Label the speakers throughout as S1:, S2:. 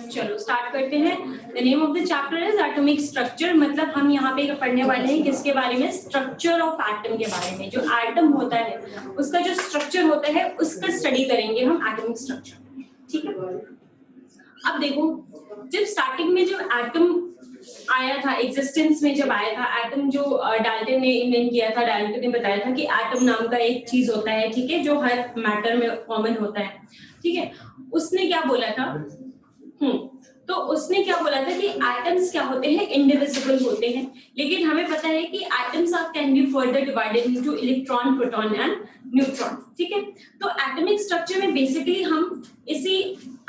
S1: चलो स्टार्ट करते हैं। The name of the chapter is atomic structure. मतलब हम यहाँ पे पढ़ने वाले हैं किसके बारे में? स्ट्रक्चर ऑफ एटम के बारे में। जो एटम होता है उसका जो स्ट्रक्चर होता है उसका स्टडी करेंगे हम, एटॉमिक स्ट्रक्चर। ठीक है, अब देखो जब स्टार्टिंग में जब एटम आया था, एग्जिस्टेंस में जब आया था एटम, जो डाल्टन ने इन्वेंट किया था, डाल्टन ने बताया था कि एटम नाम का एक चीज होता है, ठीक है, जो हर मैटर में कॉमन होता है। ठीक है, उसने क्या बोला था? तो उसने क्या बोला था कि एटम्स क्या होते हैं? इंडिविजिबल होते हैं। लेकिन हमें पता है कि atoms are can be further divided into electron, proton and neutron. ठीक है, तो एटॉमिक स्ट्रक्चर में बेसिकली हम इसी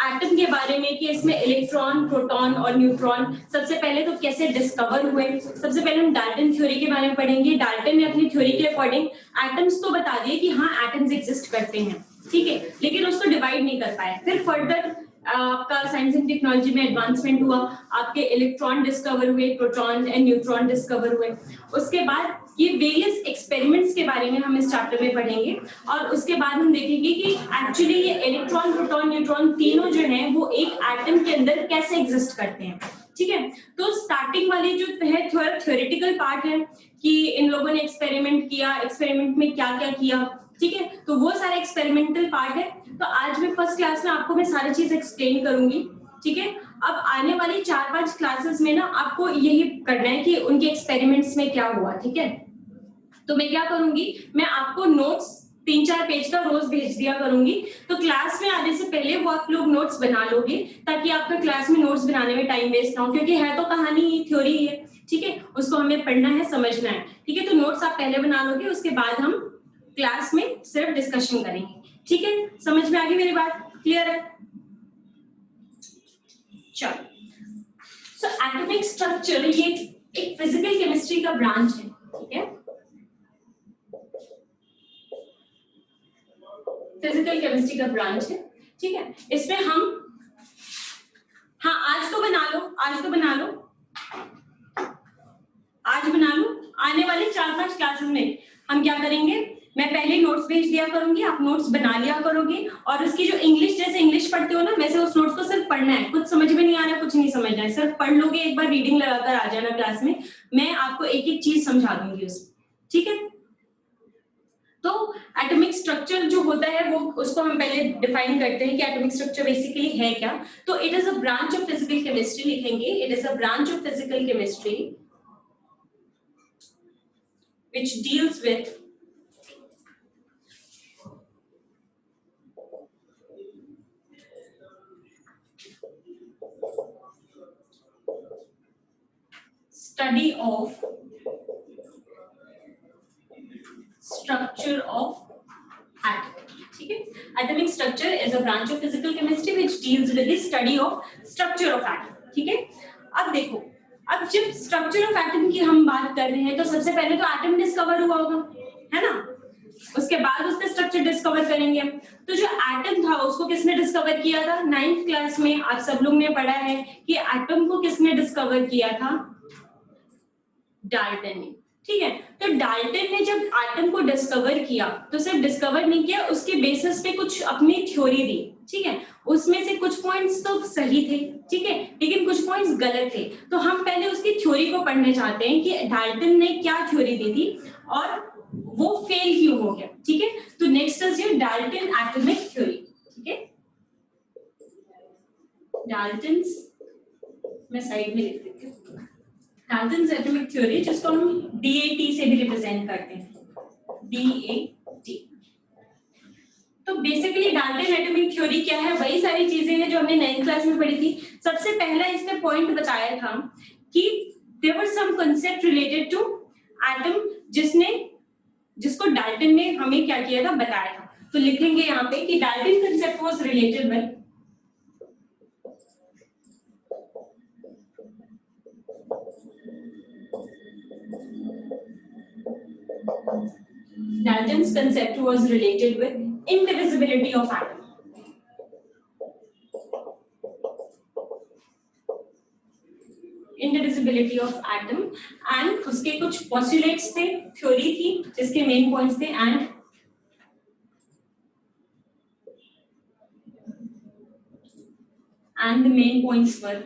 S1: एटम के बारे में कि इसमें इलेक्ट्रॉन, प्रोटॉन और न्यूट्रॉन सबसे पहले तो कैसे डिस्कवर हुए, सबसे पहले हम डाल्टन थ्योरी के बारे में पढ़ेंगे। डाल्टन ने अपनी थ्योरी के अकॉर्डिंग एटम्स तो बता दिए कि हाँ एटम्स एग्जिस्ट करते हैं, ठीक है, लेकिन उसको डिवाइड नहीं कर पाए। फिर फर्दर आपका साइंस एंड टेक्नोलॉजी में एडवांसमेंट हुआ, आपके इलेक्ट्रॉन डिस्कवर हुए, प्रोटॉन एंड न्यूट्रॉन डिस्कवर हुए। उसके बाद ये वेरियस एक्सपेरिमेंट्स के बारे में हम इस चैप्टर में पढ़ेंगे और उसके बाद हम देखेंगे कि एक्चुअली ये इलेक्ट्रॉन, प्रोटॉन, न्यूट्रॉन तीनों जो हैं वो एक एटम के अंदर कैसे एग्जिस्ट करते हैं। ठीक है, तो स्टार्टिंग वाली जो है थ्योरेटिकल पार्ट है कि इन लोगों ने एक्सपेरिमेंट किया, एक्सपेरिमेंट में क्या क्या किया, ठीक है, तो वो सारा एक्सपेरिमेंटल पार्ट है। तो आज मैं फर्स्ट क्लास में आपको मैं सारी चीज एक्सप्लेन करूंगी। ठीक है, अब आने वाली 4-5 क्लासेस में ना आपको यही करना है कि उनके एक्सपेरिमेंट्स में क्या हुआ। ठीक है, तो मैं क्या करूंगी, मैं आपको नोट्स 3-4 पेज का रोज भेज दिया करूंगी। तो क्लास में आने से पहले वो आप लोग नोट्स बना लोगे ताकि आपका क्लास में नोट्स बनाने में टाइम वेस्ट ना हो, क्योंकि है तो कहानी ही, थ्योरी है, ठीक है, उसको हमें पढ़ना है, समझना है। ठीक है, तो नोट्स आप पहले बना लोगे, उसके बाद हम क्लास में सिर्फ डिस्कशन करेंगे। ठीक है, समझ में आ गई मेरी बात? क्लियर है? चलो, सो एटॉमिक स्ट्रक्चर ये एक फिजिकल केमिस्ट्री का ब्रांच है। ठीक है, फिजिकल केमिस्ट्री का ब्रांच है। ठीक है, इसमें हम, हाँ आज तो बना लो, आज तो बना लो, आज बना लो। आने वाले 4-5 क्लासेस में हम क्या करेंगे, मैं पहले नोट्स भेज दिया करूंगी, आप नोट्स बना लिया करोगे और उसकी जो इंग्लिश, जैसे इंग्लिश पढ़ते हो ना वैसे उस नोट्स को सिर्फ पढ़ना है, कुछ समझ में नहीं आ रहा, कुछ नहीं समझना है, सिर्फ पढ़ लोगे, एक बार रीडिंग लगाकर आ जाना क्लास में, मैं आपको एक एक चीज समझा दूंगी उसमें। ठीक है, तो एटॉमिक स्ट्रक्चर जो होता है वो, उसको हम पहले डिफाइन करते हैं कि एटॉमिक स्ट्रक्चर बेसिकली है क्या। तो it is a branch of physical chemistry, लिखेंगे it is a branch of physical chemistry which deals with study of structure of atom. ठीक है, atomic structure is a branch of physical chemistry which deals with the study of structure of atom. ठीक है, अब देखो, अब जब structure of atom की हम बात कर रहे हैं तो सबसे पहले तो एटम डिस्कवर हुआ होगा, है ना, उसके बाद उसका स्ट्रक्चर डिस्कवर करेंगे। तो जो एटम था उसको किसने डिस्कवर किया था? 9th क्लास में आप सब लोग ने पढ़ा है कि एटम को किसने डिस्कवर किया था? डाल्टन ने। ठीक है, तो डाल्टन ने जब एटम को डिस्कवर किया तो सिर्फ डिस्कवर नहीं किया, उसके बेसिस पे कुछ अपनी थ्योरी दी। ठीक है, उसमें से कुछ पॉइंट्स तो सही थे, ठीक है, लेकिन कुछ पॉइंट्स गलत थे। तो हम पहले उसकी थ्योरी को पढ़ने चाहते हैं कि डाल्टन ने क्या थ्योरी दी थी और वो फेल क्यों हो गया। ठीक है, तो next is your Dalton atomic theory. ठीक है, डाल्टन्स, मैं साइड में लिख देती हूँ, डाल्टन्स एटॉमिक थ्योरी, जिसको हम DAT से भी रिप्रेजेंट करते हैं, DAT। तो बेसिकली डाल्टन एटॉमिक थ्योरी क्या है? वही सारी चीजें हैं जो हमने 9th क्लास में पढ़ी थी। सबसे पहला इसमें पॉइंट बताया था कि there were some concept related to atom, जिसको डाल्टन ने हमें क्या किया था, बताया था। तो लिखेंगे यहाँ पे कि Dalton concept was related with Dalton's concept was related with indivisibility of atom. Indivisibility of atom, and उसके कुछ postulates थे, थ्योरी थी, जिसके मेन पॉइंट्स थे, and the main points were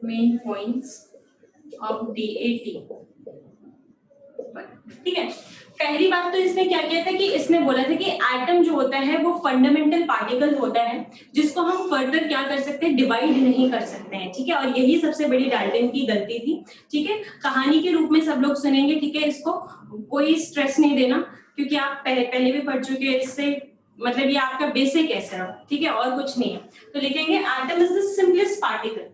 S1: main points of DAT। ठीक है, पहली बात तो इसने क्या किया था कि इसने बोला था कि एटम जो होता है वो फंडामेंटल पार्टिकल होता है जिसको हम फर्दर क्या कर सकते हैं, डिवाइड नहीं कर सकते हैं। ठीक है, और यही सबसे बड़ी डाल्टन की गलती थी। ठीक है, कहानी के रूप में सब लोग सुनेंगे। ठीक है, इसको कोई स्ट्रेस नहीं देना क्योंकि आप पहले भी पढ़ चुके हैं। इससे मतलब ये आपका बेसिक है सिर्फ। ठीक है, और कुछ नहीं है। तो लिखेंगे atom is the simplest particle.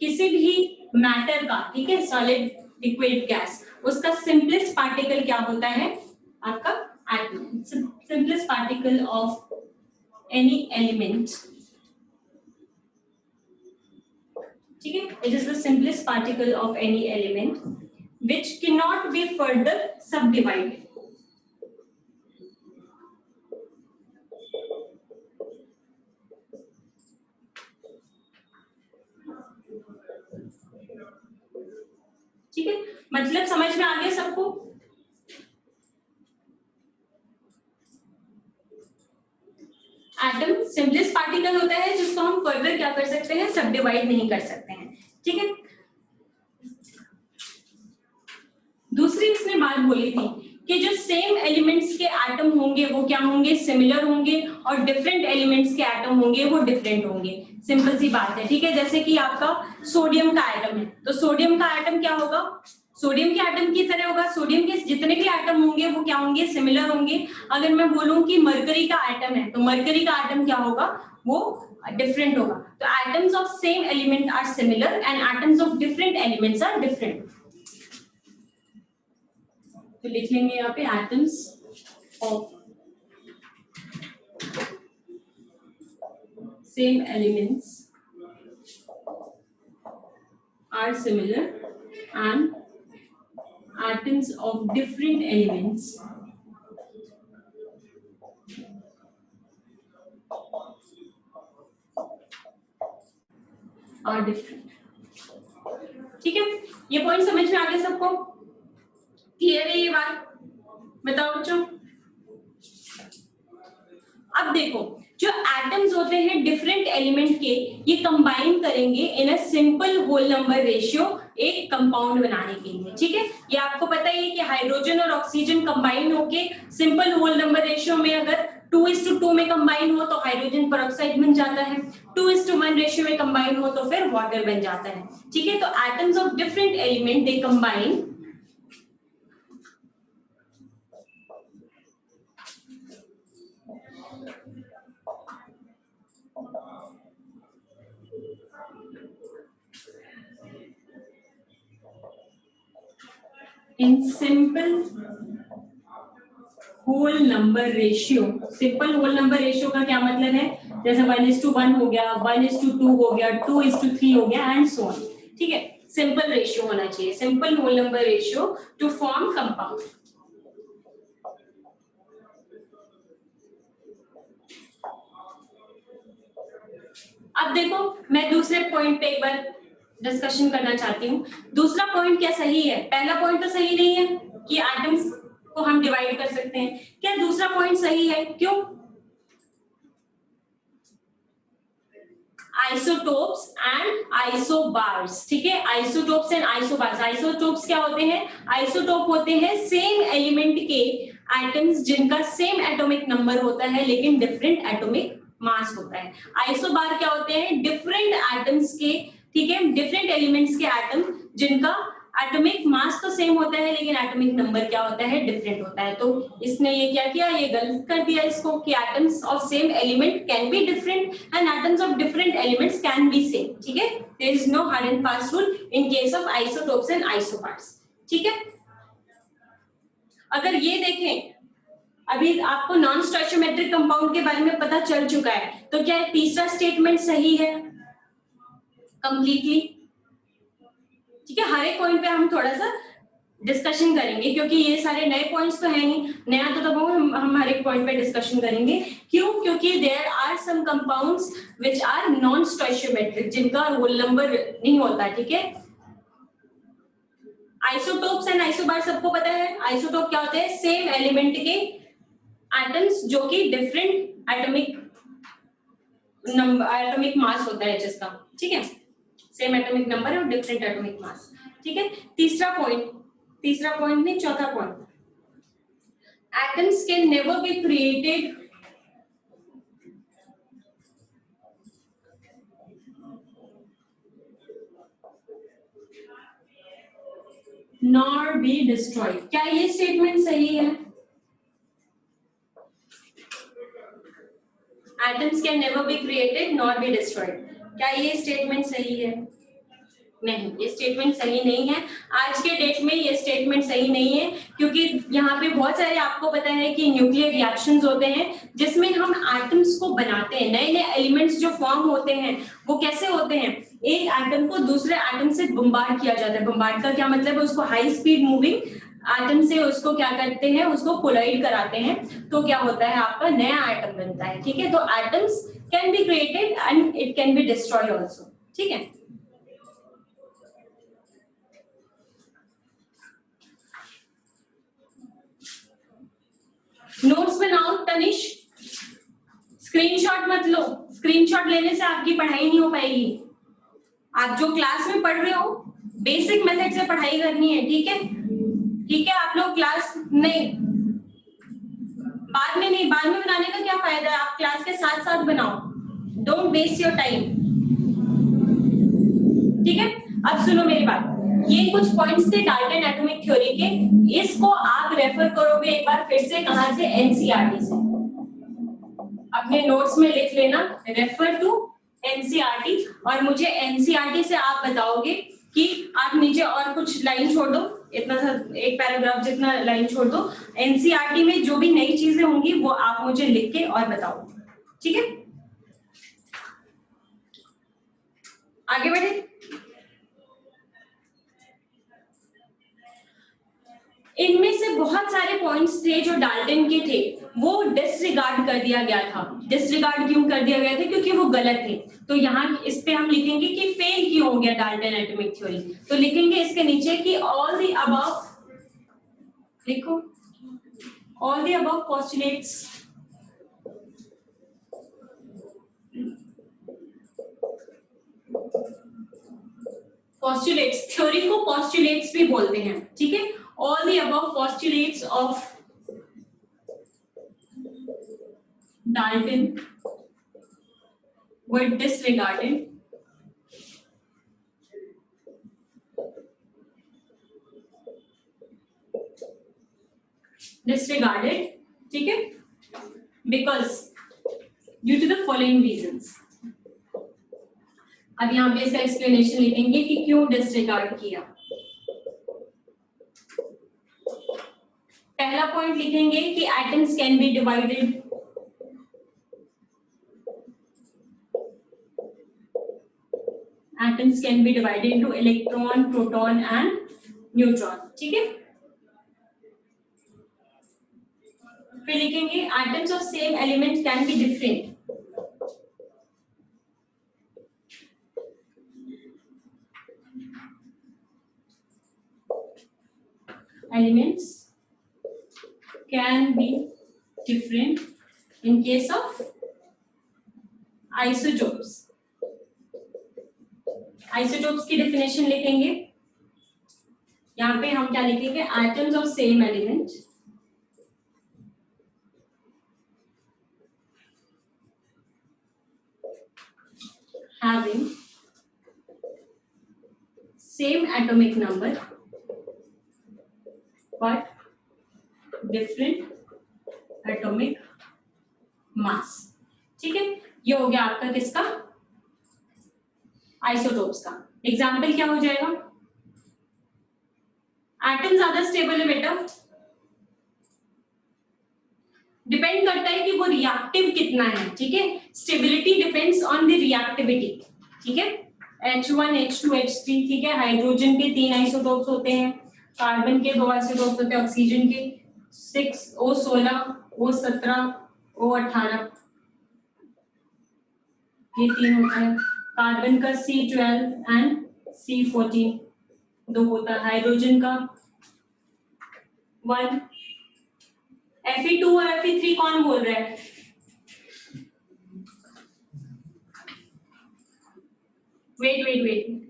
S1: किसी भी मैटर का, ठीक है, सॉलिड लिक्विड गैस, उसका सिंपलेस्ट पार्टिकल क्या होता है आपका atom. Simplest particle of any element, ठीक है, it is the simplest particle of any element which cannot be further subdivided। ठीक है, मतलब समझ में आ गया सबको। एटम सिंपलेस्ट पार्टिकल होता है जिसको हम फर्दर क्या कर सकते हैं, सब डिवाइड नहीं कर सकते हैं। ठीक है, दूसरी इसने बात बोली थी कि जो सेम एलिमेंट्स के एटम होंगे वो क्या होंगे, सिमिलर होंगे, और डिफरेंट एलिमेंट्स के एटम होंगे वो डिफरेंट होंगे। सिंपल सी बात है। ठीक है, जैसे कि आपका सोडियम का एटम है, तो सोडियम का एटम क्या होगा, सोडियम के एटम की तरह होगा। सोडियम के जितने भी एटम होंगे वो क्या होंगे, सिमिलर होंगे। अगर मैं बोलूं कि मरकरी का एटम है तो मरकरी का एटम क्या होगा, वो डिफरेंट होगा। तो atoms of same element are similar and atoms of different elements are different. तो लिख लेंगे यहाँ पे atoms of same elements are similar and atoms of different elements are different। ठीक है, ये पॉइंट समझ में आ गया सबको, क्लियर है ये बात, बताओ बच्चों। अब देखो, जो एटम्स होते हैं डिफरेंट एलिमेंट के, ये कंबाइन करेंगे in a simple whole number ratio एक कंपाउंड बनाने के लिए। ठीक है, ये आपको पता ही है कि हाइड्रोजन और ऑक्सीजन कंबाइन होके सिंपल होल नंबर रेशियो में अगर 2:2 में कंबाइन हो तो हाइड्रोजन पेरोक्साइड बन जाता है, 2:1 रेशियो में कंबाइन हो तो फिर वाटर बन जाता है। ठीक है, तो atoms of different element they combine in simple whole number ratio। Simple whole number ratio का क्या मतलब है, जैसे 1:1 हो गया, 1:2 हो गया, 2:3 हो गया एंड सो ऑन। ठीक है, सिंपल रेशियो होना चाहिए, simple whole number ratio to form compound. अब देखो, मैं दूसरे पॉइंट पे एक बार डिस्कशन करना चाहती हूँ। दूसरा पॉइंट क्या सही है, पहला पॉइंट तो सही नहीं है कि एटम्स को हम डिवाइड कर सकते हैं। क्या दूसरा पॉइंट सही है, क्यों? Isotopes and isobars. ठीक है, आइसोटोप्स एंड आइसोबार्स। आइसोटोप्स क्या होते हैं, आइसोटोप होते हैं सेम एलिमेंट के एटम्स जिनका सेम एटॉमिक नंबर होता है लेकिन डिफरेंट एटॉमिक मास होता है। आइसोबार क्या होते हैं, डिफरेंट एटम्स के, ठीक है, डिफरेंट एलिमेंट्स के एटम जिनका एटॉमिक मास तो सेम होता है लेकिन एटॉमिक नंबर क्या होता है, डिफरेंट होता है। तो इसने ये क्या किया, ये गलत कर दिया इसको कि atoms of same element can be different and atoms of different elements can be same. ठीक है, there is no hard and fast rule in case of isotopes and isobars. ठीक है, अगर ये देखें, अभी आपको नॉन स्टोइचियोमेट्रिक कंपाउंड के बारे में पता चल चुका है, तो क्या तीसरा स्टेटमेंट सही है कंप्लीटली? ठीक है, हर एक पॉइंट पे हम थोड़ा सा डिस्कशन करेंगे, क्योंकि ये सारे नए पॉइंट्स तो है नहीं, नया तो तब हम हर एक पॉइंट पे डिस्कशन करेंगे। क्यों? क्योंकि there are some compounds which are non stoichiometric, जिनका होल नंबर नहीं होता, ठीक है। आइसोटोप्स एंड आइसोबार सबको पता है। आइसोटोप क्या होते हैं? सेम एलिमेंट के एटम्स जो कि different atomic number, atomic mass होता है जिसका, ठीक है, सेम एटॉमिक नंबर और डिफरेंट एटॉमिक मास, ठीक है। तीसरा पॉइंट नहीं, चौथा point, atoms can never be created nor be destroyed. क्या ये स्टेटमेंट सही है? Atoms can never be created nor be destroyed, क्या ये स्टेटमेंट सही है? नहीं, ये स्टेटमेंट सही नहीं है। आज के डेट में ये स्टेटमेंट सही नहीं है, क्योंकि यहाँ पे बहुत सारे, आपको पता है कि न्यूक्लियर रिएक्शंस होते हैं जिसमें हम एटम्स को बनाते हैं। नए नए एलिमेंट्स जो फॉर्म होते हैं वो कैसे होते हैं? एक एटम को दूसरे एटम से बम्बार्ड किया जाता है। बम्बार्ड का क्या मतलब है? उसको हाई स्पीड मूविंग एटम से उसको क्या करते हैं? उसको कोलाइड कराते हैं, तो क्या होता है? आपका नया एटम बनता है, ठीक है। तो atoms can be created and it can be destroyed also, ठीक है। नोट्स बनाओ तनिष, स्क्रीनशॉट मत लो, स्क्रीनशॉट लेने से आपकी पढ़ाई नहीं हो पाएगी। आप जो क्लास में पढ़ रहे हो बेसिक मेथड से पढ़ाई करनी है, ठीक है, ठीक है। आप लोग क्लास नहीं, बाद में बनाने का क्या फायदा है? आप क्लास के साथ साथ बनाओ, डोंट वेस्ट योर टाइम, ठीक है। अब सुनो मेरी बात, ये कुछ पॉइंट्स थे डाल्टन एटॉमिक थ्योरी के, इसको आप रेफर करोगे एक बार फिर से, कहां से? एनसीईआरटी से। अपने नोट्स में लिख लेना, रेफर टू एनसीईआरटी, और मुझे एनसीईआरटी से आप बताओगे कि आप नीचे और कुछ लाइन छोड़ दो, इतना सा एक पैराग्राफ जितना लाइन छोड़ दो। एनसीईआरटी में जो भी नई चीजें होंगी वो आप मुझे लिख के और बताओ, ठीक है। आगे बढ़े। इनमें से बहुत सारे पॉइंट्स थे जो डाल्टन के थे, वो डिसरिगार्ड कर दिया गया था। डिसरिगार्ड क्यों कर दिया गया था? क्योंकि वो गलत थे। तो यहाँ इस पे हम लिखेंगे कि फेल क्यों हो गया डाल्टन एटॉमिक थ्योरी। तो लिखेंगे इसके नीचे कि ऑल द अबव, लिखो, all the above postulates theory को पोस्टुलेट्स भी बोलते हैं, ठीक है। All the above postulates of Dalton were disregarded ठीक है, because due to the following reasons। अब यहाँ पे इसका एक्सप्लेनेशन लिखेंगे कि क्यों डिसरिगार्ड किया। पहला पॉइंट लिखेंगे कि atoms can be divided into electron, proton and neutron, ठीक है। फिर लिखेंगे atoms of same element can be different, elements can be different in case of isotopes। isotopes की definition लिखेंगे, यहाँ पे हम क्या लिखेंगे? atoms of same element having same atomic number but different atomic mass, ठीक है। ये हो गया आपका किसका? आइसोटोप्स का। एग्जाम्पल क्या हो जाएगा? एटम ज्यादा स्टेबल है बेटा, डिपेंड करता है कि वो रिएक्टिव कितना है, ठीक है। Stability depends on the reactivity, ठीक है। H1, H2, H3, ठीक है। हाइड्रोजन के 3 आइसोटोप्स होते हैं, कार्बन के 2 आइसोटोप्स होते हैं, ऑक्सीजन के 6 O16 O17 O18, ये 3 होता है। कार्बन का C12 एंड C14 2 होता है। हाइड्रोजन का 1। Fe2 और Fe3 कौन बोल रहा है? वेट,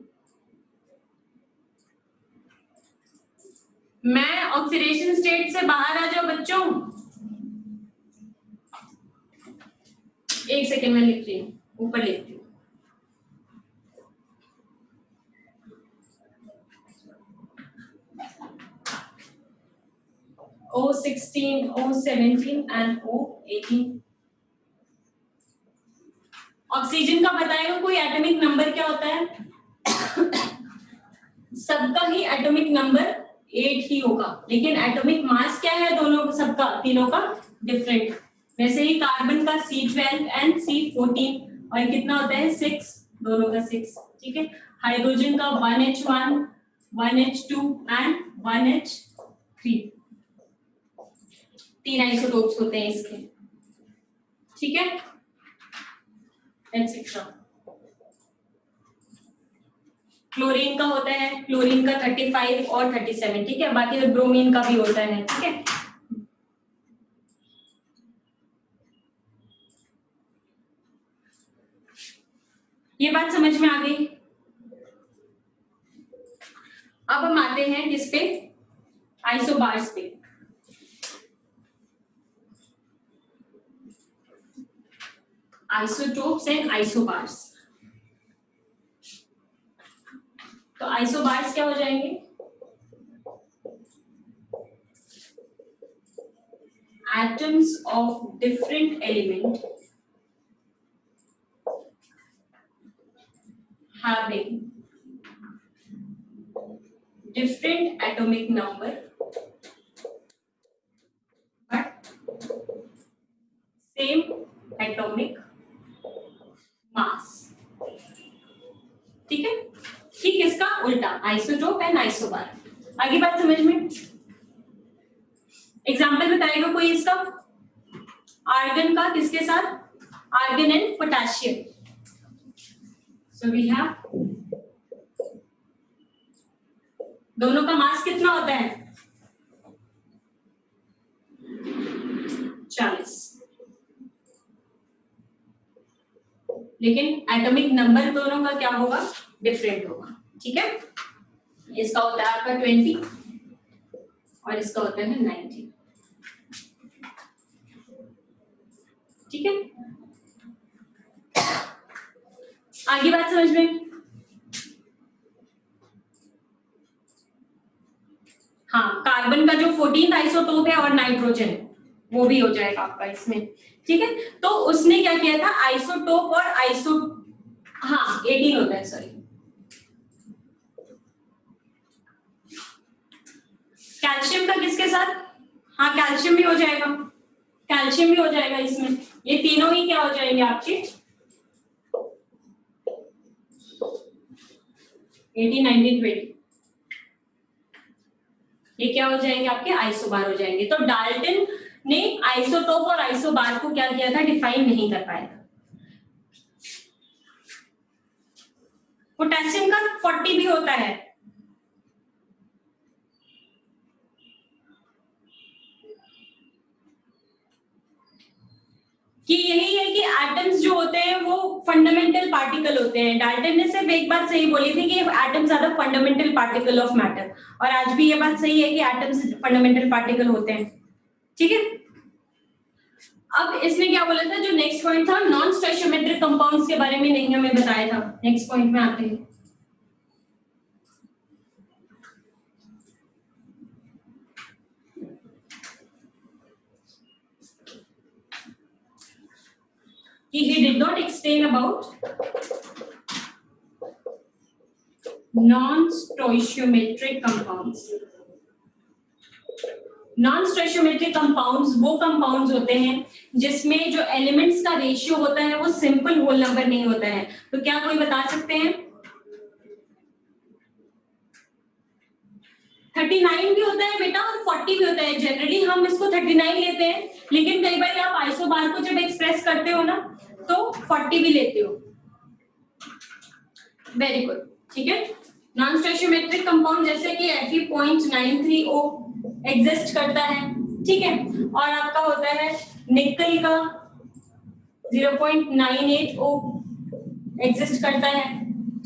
S1: मैं ऑक्सीडेशन स्टेट से बाहर आ जाओ बच्चों। एक सेकेंड में लिख रही हूँ, ऊपर लिखती हूँ। O16 O17 and O18। Oxygen का बताएगा कोई एटॉमिक नंबर क्या होता है? सबका ही एटॉमिक नंबर 8 ही होगा, लेकिन एटॉमिक मास क्या है दोनों का, सबका तीनों का डिफरेंट। वैसे ही कार्बन का C12 एंड C14 और कितना होता है 6, दोनों का 6, ठीक है। हाइड्रोजन का 1H1 1H2 and 1H3, 3 isotopes होते हैं इसके, ठीक है, एक्सेट्रा। क्लोरीन का होता है, क्लोरीन का 35 और 37, ठीक है। बाकी तो ब्रोमीन का भी होता है, ठीक है। ये बात समझ में आ गई। अब हम आते हैं किस पे? आइसोबार्स पे। Isotopes and isobars. तो आइसोबार्स क्या हो जाएंगे? Atoms of different element having different atomic number but same atomic mass, ठीक है। ठीक, इसका उल्टा आइसोटोप एंड आइसोबार। आगे बात समझ में? एग्जाम्पल बताएगा कोई इसका? आर्गन का किसके साथ? Argon and potassium. So we have, दोनों का मास कितना होता है? 40, लेकिन एटॉमिक नंबर दोनों का क्या होगा? डिफरेंट होगा, ठीक है। इसका होता है आपका 20 और इसका होता है 90, ठीक है। आगे बात समझ में? हाँ, कार्बन का जो 14th आइसोटोप है और नाइट्रोजन, वो भी हो जाएगा आपका इसमें, ठीक है। तो उसने क्या किया था? आइसोटोप और हाँ 18 होता है, सॉरी। कैल्शियम का किसके साथ? हाँ, कैल्शियम भी हो जाएगा, कैल्शियम भी हो जाएगा इसमें। ये तीनों ही क्या हो जाएंगे आपके? 18 19 20, ये क्या हो जाएंगे आपके? आइसोबार हो जाएंगे। तो डाल्टन ने आइसोटोप और आइसोबार को क्या किया था? डिफाइन नहीं कर पाया था। पोटेशियम का 40 भी होता है, कि यही है कि एटम्स जो होते हैं वो फंडामेंटल पार्टिकल होते हैं। डाल्टन ने सिर्फ एक बात सही बोली थी कि atoms are the fundamental particle of matter, और आज भी ये बात सही है कि एटम्स फंडामेंटल पार्टिकल होते हैं, ठीक है। अब इसने क्या बोला था? जो नेक्स्ट पॉइंट था, नॉन स्टोइचियोमेट्रिक कंपाउंड्स के बारे में नहीं हमें बताया था। नेक्स्ट पॉइंट में आते हैं। He did not explain about non-stoichiometric compounds. Non-stoichiometric compounds वो compounds होते हैं जिसमें जो elements का रेशियो होता है वो सिंपल होल नंबर नहीं होता है। तो क्या कोई बता सकते हैं? 39 भी होता है बेटा और 40 भी होता है। जनरली हम इसको 39 लेते हैं, लेकिन कई बार आप आइसोबार को जब एक्सप्रेस करते हो ना तो 40 भी लेते हो। वेरी गुड, ठीक है। नॉन स्टोइचियोमेट्रिक कंपाउंड जैसे कि Fe.93O एग्जिस्ट करता है, ठीक है। और आपका होता है निकल का 0.98O एग्जिस्ट करता है,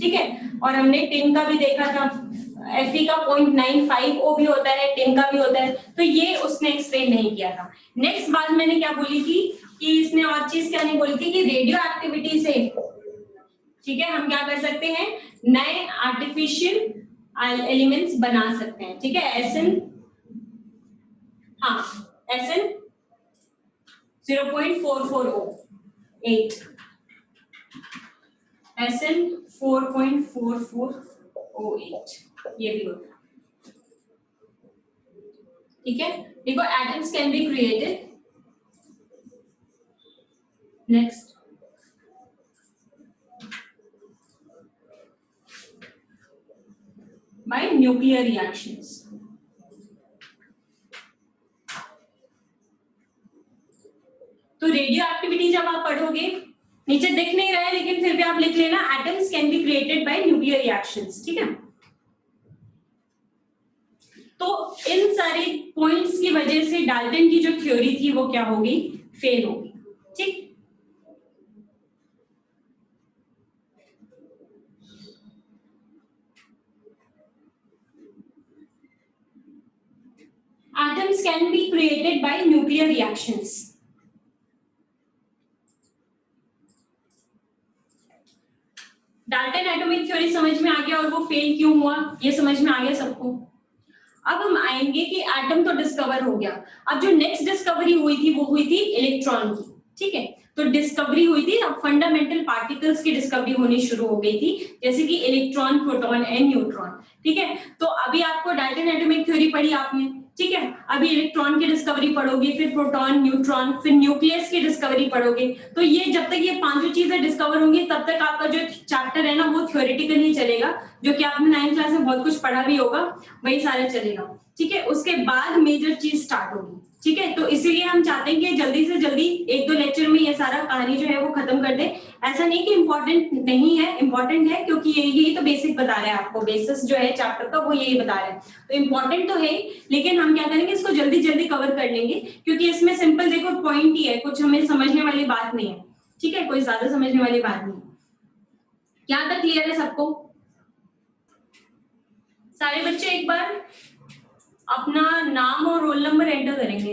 S1: ठीक है। और हमने टिन का भी देखा था, Fe का 0.95O भी होता है, टिन का भी होता है। तो ये उसने एक्सप्लेन नहीं किया था। नेक्स्ट बात मैंने क्या बोली थी कि इसने और चीज क्या नहीं बोली थी कि रेडियो एक्टिविटी से, ठीक है, हम क्या कर सकते हैं, नए आर्टिफिशियल एलिमेंट्स बना सकते हैं, ठीक है। SN, हाँ SN 0.4408, SN 4.4408 ये भी होता है, ठीक है। देखो atoms can be created. Next, by nuclear reactions। तो रेडियो एक्टिविटी जब आप पढ़ोगे, नीचे दिख नहीं रहा है लेकिन फिर भी आप लिख लेना, atoms can be created by nuclear reactions, ठीक है। तो इन सारे पॉइंट्स की वजह से डाल्टन की जो थ्योरी थी वो क्या होगी, फेल होगी, ठीक। Atoms can be created by nuclear reactions। Dalton atomic theory समझ में आ गया और वो फेल क्यों हुआ ये समझ में आ गया सबको। अब हम आएंगे कि एटम तो डिस्कवर हो गया, अब जो नेक्स्ट डिस्कवरी हुई थी वो हुई थी इलेक्ट्रॉन की, ठीक है। तो डिस्कवरी हुई थी, अब फंडामेंटल पार्टिकल्स की डिस्कवरी होनी शुरू हो गई थी, जैसे कि इलेक्ट्रॉन, प्रोटॉन एंड न्यूट्रॉन, ठीक है। तो अभी आपको डाल्टन एटॉमिक थ्योरी पढ़ी आपने, ठीक है। अभी इलेक्ट्रॉन की डिस्कवरी पढ़ोगे, फिर प्रोटॉन, न्यूट्रॉन, फिर न्यूक्लियस की डिस्कवरी पढ़ोगे। तो ये जब तक ये पांचों चीजें डिस्कवर होंगी तब तक आपका जो चैप्टर है ना वो थ्योरेटिकल ही चलेगा, जो कि आपने 9th क्लास में बहुत कुछ पढ़ा भी होगा, वही सारा चलेगा, ठीक है। उसके बाद मेजर चीज स्टार्ट होगी, ठीक है। तो इसीलिए हम चाहते हैं कि जल्दी से जल्दी 1-2 लेक्चर में ये सारा कहानी जो है वो खत्म कर दे। ऐसा नहीं कि इम्पोर्टेंट नहीं है, इम्पोर्टेंट है, क्योंकि यही तो बेसिक बता रहा है आपको, बेसिस जो है चैप्टर का वो यही बता रहा है। तो इम्पोर्टेंट तो है, लेकिन हम क्या करेंगे, इसको जल्दी जल्दी कवर कर लेंगे, क्योंकि इसमें सिंपल देखो पॉइंट ही है, कुछ हमें समझने वाली बात नहीं है, ठीक है, कोई ज्यादा समझने वाली बात नहीं। यहाँ तक क्लियर है सबको? सारे बच्चे एक बार अपना नाम और रोल नंबर एंटर करेंगे।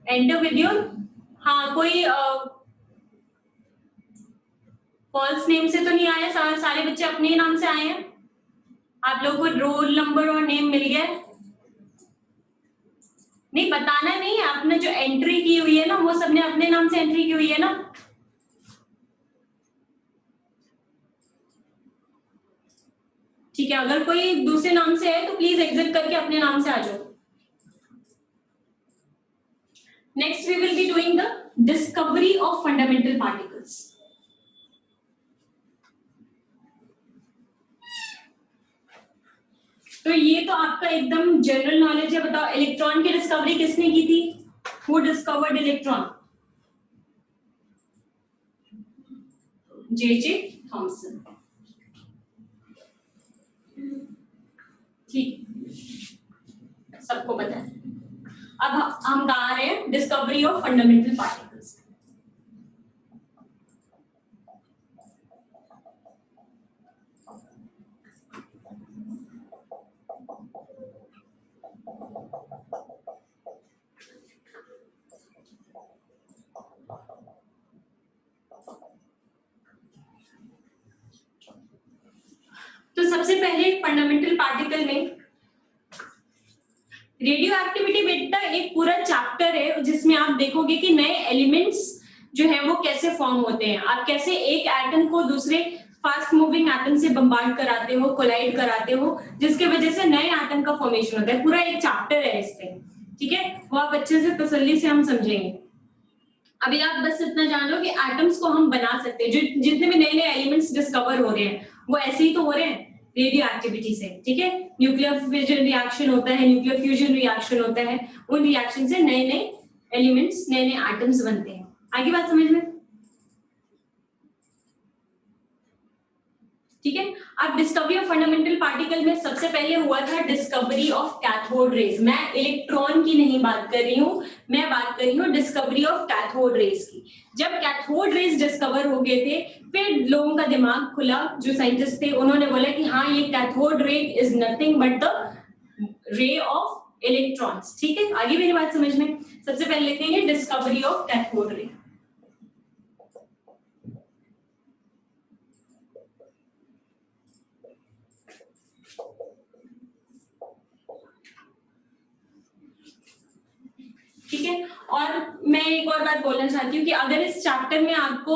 S1: एंटर विद योर, हाँ कोई फॉल्स नेम से तो नहीं आया, सारे बच्चे अपने ही नाम से आए हैं? आप लोगों को रोल नंबर और नेम मिल गया? नहीं, बताना नहीं है, आपने जो एंट्री की हुई है ना वो सबने अपने नाम से एंट्री की हुई है ना। ठीक है, अगर कोई दूसरे नाम से है तो प्लीज एग्जिट करके अपने नाम से आ जाओ। Next we will be doing the discovery of fundamental particles. तो ये तो आपका एकदम जनरल नॉलेज है। बताओ इलेक्ट्रॉन की डिस्कवरी किसने की थी? Who discovered electron? J.J. Thompson, ठीक, सबको पता है। अब हम कहा रहे हैं डिस्कवरी ऑफ फंडामेंटल पार्टिकल्स। तो सबसे पहले फंडामेंटल पार्टिकल में रेडियो एक्टिविटी बेटा एक पूरा चैप्टर है जिसमें आप देखोगे कि नए एलिमेंट्स जो है वो कैसे फॉर्म होते हैं, आप कैसे एक एटम को दूसरे फास्ट मूविंग एटम से बम्बार्ड कराते हो, कोलाइड कराते हो, जिसके वजह से नए एटम का फॉर्मेशन होता है। पूरा एक चैप्टर है इस पे, ठीक है, वो आप अच्छे से तसल्ली से हम समझेंगे। अभी आप बस इतना जान लो कि एटम्स को हम बना सकते हैं, जो जितने भी नए नए एलिमेंट्स डिस्कवर हो रहे हैं वो ऐसे ही तो हो रहे हैं, रेडियो एक्टिविटी से, ठीक है। न्यूक्लियर फिजन रिएक्शन होता है, न्यूक्लियर फ्यूजन रिएक्शन होता है, उन रिएक्शन से नए नए एलिमेंट्स, नए नए एटम्स बनते हैं। आगे बात समझ में, ठीक है। अब डिस्कवरी ऑफ फंडामेंटल पार्टिकल में सबसे पहले हुआ था डिस्कवरी ऑफ कैथोड रेज। मैं इलेक्ट्रॉन की नहीं बात कर रही हूँ, मैं बात कर रही हूँ डिस्कवरी ऑफ कैथोड रेज की। जब कैथोड रेज डिस्कवर हो गए थे, फिर लोगों का दिमाग खुला, जो साइंटिस्ट थे उन्होंने बोला कि हाँ, ये cathode ray is nothing but the ray of electrons, ठीक है। आगे मेरी बात समझ में, सबसे पहले लिखेंगे डिस्कवरी ऑफ कैथोड रे। ठीक है। और मैं एक और बात बोलना चाहती हूँ कि अगर इस चैप्टर में आपको